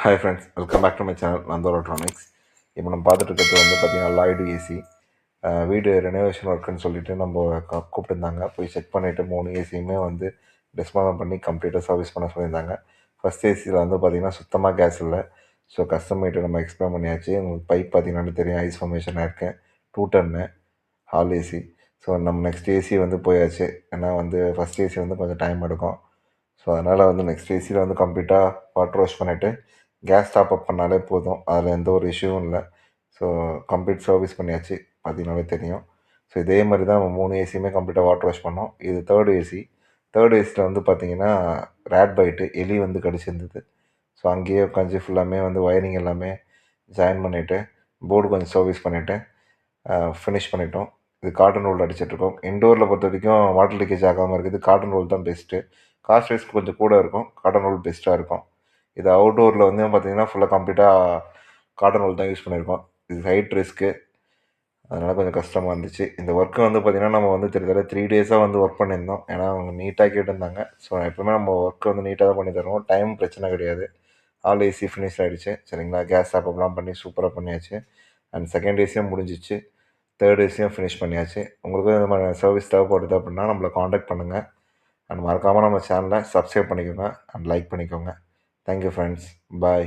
Hi friends, welcome back to my channel Nando electronics. இப்போ நம்ம பார்த்துட்டு இருக்கிறது வந்து பார்த்திங்கன்னா லாய்டு ஏசி. வீடு ரெனோவேஷன் ஒர்க்குன்னு சொல்லிட்டு நம்ம கூப்பிட்டுருந்தாங்க. போய் செக் பண்ணிவிட்டு 3 ஏசியுமே வந்து டிஸ்மேண்டில் பண்ணி கம்ப்ளீட்டாக சர்வீஸ் பண்ண சொல்லியிருந்தாங்க. ஃபஸ்ட் ஏசியில் வந்து பார்த்திங்கன்னா சுத்தமாக கேஸ் இல்லை. ஸோ கஸ்டமர்கிட்ட நம்ம எக்ஸ்பிளைன் பண்ணியாச்சு. உங்களுக்கு பைப் பார்த்திங்கன்னா தெரியும், ஐஸ் ஃபார்மேஷன் ஆயிருக்கு. 2 டன்னு ஹால் ஏசி. ஸோ நம்ம நெக்ஸ்ட் ஏசி வந்து போயாச்சு. ஏன்னா வந்து ஃபஸ்ட் ஏசி வந்து கொஞ்சம் டைம் எடுக்கும். ஸோ அதனால் வந்து நெக்ஸ்ட் ஏசியில் வந்து கம்ப்ளீட்டாக வாட்டர் வாஷ் பண்ணிவிட்டு கேஸ் டாப் அப் பண்ணாலே போதும். அதில் எந்த ஒரு இஷ்யூவும் இல்லை. ஸோ கம்ப்ளீட் சர்வீஸ் பண்ணியாச்சு, பார்த்தீங்கன்னாவே தெரியும். ஸோ இதே மாதிரி தான் நம்ம 3 ஏசியுமே கம்ப்ளீட்டாக வாட்டர் வாஷ் பண்ணோம். இது தேர்ட் ஏசி. தேர்ட் ஏசியில் வந்து பார்த்திங்கன்னா ரேட் பைட்டு எலி வந்து கடிச்சிருந்தது. ஸோ அங்கேயே உட்காந்து ஃபுல்லாமே வந்து ஒயரிங் எல்லாமே ஜாயின் பண்ணிவிட்டு போர்டு கொஞ்சம் சர்வீஸ் பண்ணிவிட்டு ஃபினிஷ் பண்ணிட்டோம். இது காட்டன் ரோல் அடிச்சிட்ருக்கோம். இன்டோரில் பொறுத்த வரைக்கும் வாட்டர் லீக்கேஜ் ஆகாமல் இருக்குது. காட்டன் ரோல் தான் பெஸ்ட்டு. காஸ்ட் வைஸ் கொஞ்சம் கூட இருக்கும். காட்டன் ரோல் பெஸ்ட்டாக இருக்கும். இது அவுட்டோரில் வந்து பார்த்திங்கன்னா ஃபுல்லாக கம்ப்ளீட்டாக காட்டன் ரோல் தான் யூஸ் பண்ணியிருக்கோம். இது ஹைட் ரிஸ்க்கு, அதனால் கொஞ்சம் கஷ்டமாக இருந்துச்சு. இந்த ஒர்க்கு வந்து பார்த்திங்கன்னா நம்ம வந்து கிட்டத்தட்ட 3 டேஸாக வந்து ஒர்க் பண்ணியிருந்தோம். ஏன்னா அவங்க நீட்டாக கேட்டிருந்தாங்க. ஸோ எப்பவுமே நம்ம ஒர்க்கு வந்து நீட்டாக தான் பண்ணி தருவோம். டைம் பிரச்சனை கிடையாது. ஆல் ஏசி ஃபினிஷ் ஆகிடுச்சு. சரிங்களா, கேஸ் டாப்அப்லாம் பண்ணி சூப்பராக பண்ணியாச்சு. அண்ட் செகண்ட் ஏசியும் முடிஞ்சிச்சு. தேர்ட் ஏசியும் ஃபினிஷ் பண்ணியாச்சு. உங்களுக்கும் இந்த மாதிரி சர்வீஸ் தேவைப்படுது அப்படின்னா நம்மளை காண்டாக்ட் பண்ணுங்கள். அண்ட் மறக்காமல் நம்ம சேனலை சப்ஸ்கிரைப் பண்ணிக்கோங்க அண்ட் லைக் பண்ணிக்கோங்க. தேங்க்யூ ஃப்ரெண்ட்ஸ், பாய்.